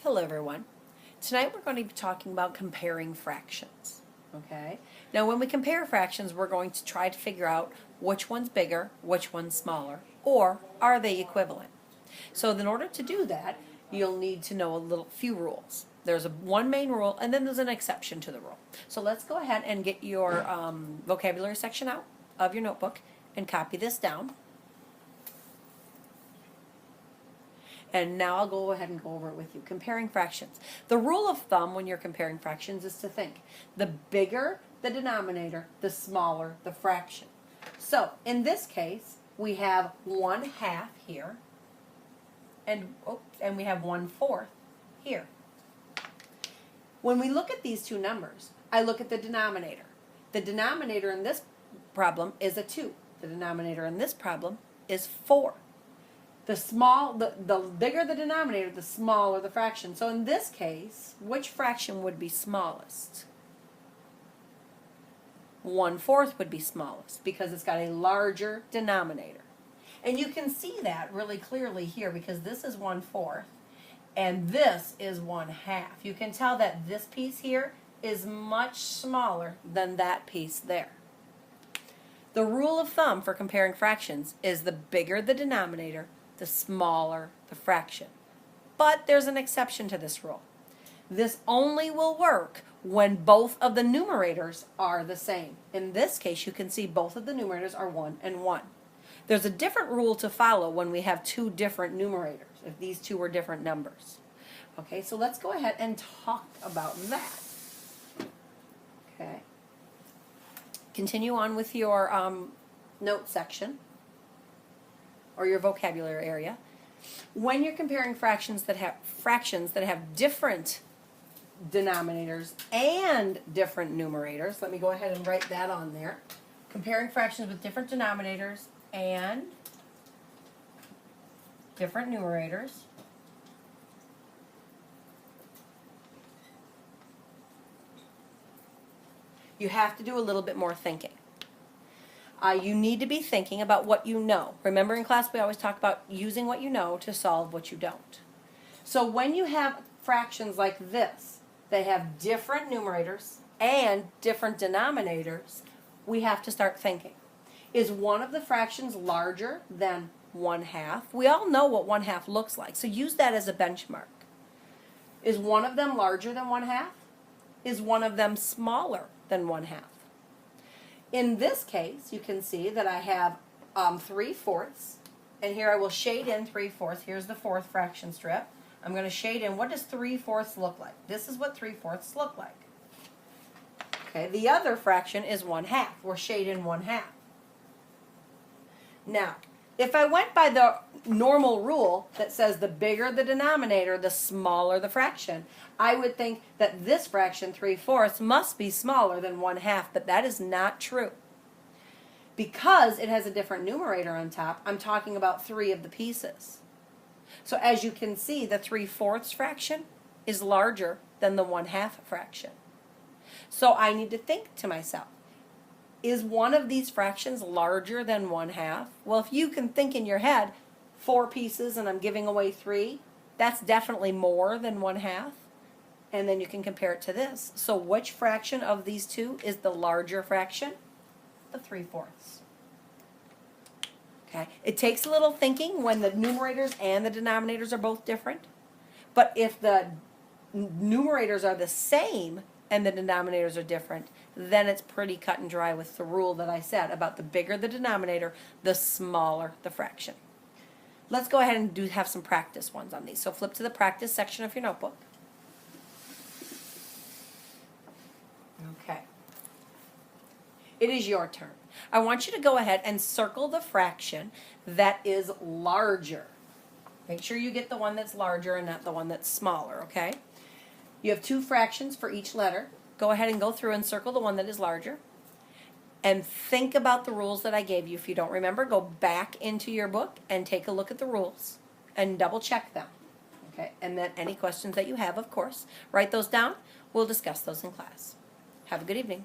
Hello everyone. Tonight we're going to be talking about comparing fractions. Okay? Now when we compare fractions, we're going to try to figure out which one's bigger, which one's smaller, or are they equivalent? So in order to do that, you'll need to know a few rules. There's one main rule and then there's an exception to the rule. So let's go ahead and get your vocabulary section out of your notebook and copy this down. And now I'll go ahead and go over it with you. Comparing fractions. The rule of thumb when you're comparing fractions is to think the bigger the denominator, the smaller the fraction. So in this case, we have 1/2 here, and we have 1/4 here. When we look at these two numbers, I look at the denominator. The denominator in this problem is a 2. The denominator in this problem is 4. The bigger the denominator, the smaller the fraction. So in this case, which fraction would be smallest? 1/4 would be smallest because it's got a larger denominator. And you can see that really clearly here because this is 1/4 and this is 1/2. You can tell that this piece here is much smaller than that piece there. The rule of thumb for comparing fractions is the bigger the denominator, the smaller the fraction. But there's an exception to this rule. This only will work when both of the numerators are the same. In this case, you can see both of the numerators are 1 and 1. There's a different rule to follow when we have two different numerators, if these two were different numbers. Okay, so let's go ahead and talk about that. Okay. Continue on with your note section or your vocabulary area. When you're comparing fractions that have different denominators and different numerators, let me go ahead and write that on there. Comparing fractions with different denominators and different numerators. You have to do a little bit more thinking. You need to be thinking about what you know. Remember in class we always talk about using what you know to solve what you don't. So when you have fractions like this, they have different numerators and different denominators, we have to start thinking. Is one of the fractions larger than 1/2? We all know what 1/2 looks like, so use that as a benchmark. Is one of them larger than 1/2? Is one of them smaller than 1/2? In this case, you can see that I have 3/4, and here I will shade in 3/4. Here's the 4th fraction strip. I'm going to shade in, what does 3/4 look like? This is what 3/4 look like. Okay, the other fraction is 1/2. We'll shade in 1/2. Now, if I went by the normal rule that says the bigger the denominator, the smaller the fraction, I would think that this fraction, 3/4, must be smaller than 1/2, but that is not true. Because it has a different numerator on top, I'm talking about 3 of the pieces. So as you can see, the 3/4 fraction is larger than the 1/2 fraction. So I need to think to myself, is one of these fractions larger than 1/2? Well, if you can think in your head, 4 pieces and I'm giving away 3, that's definitely more than 1/2. And then you can compare it to this. So which fraction of these two is the larger fraction? The 3/4. Okay. It takes a little thinking when the numerators and the denominators are both different. But if the numerators are the same and the denominators are different, then it's pretty cut and dry with the rule that I said about the bigger the denominator, the smaller the fraction. Let's go ahead and have some practice ones on these. So flip to the practice section of your notebook. Okay. It is your turn. I want you to go ahead and circle the fraction that is larger. Make sure you get the one that's larger and not the one that's smaller, okay? You have 2 fractions for each letter. Go ahead and go through and circle the one that is larger. And think about the rules that I gave you. If you don't remember, go back into your book and take a look at the rules and double check them. Okay? And then any questions that you have, of course, write those down. We'll discuss those in class. Have a good evening.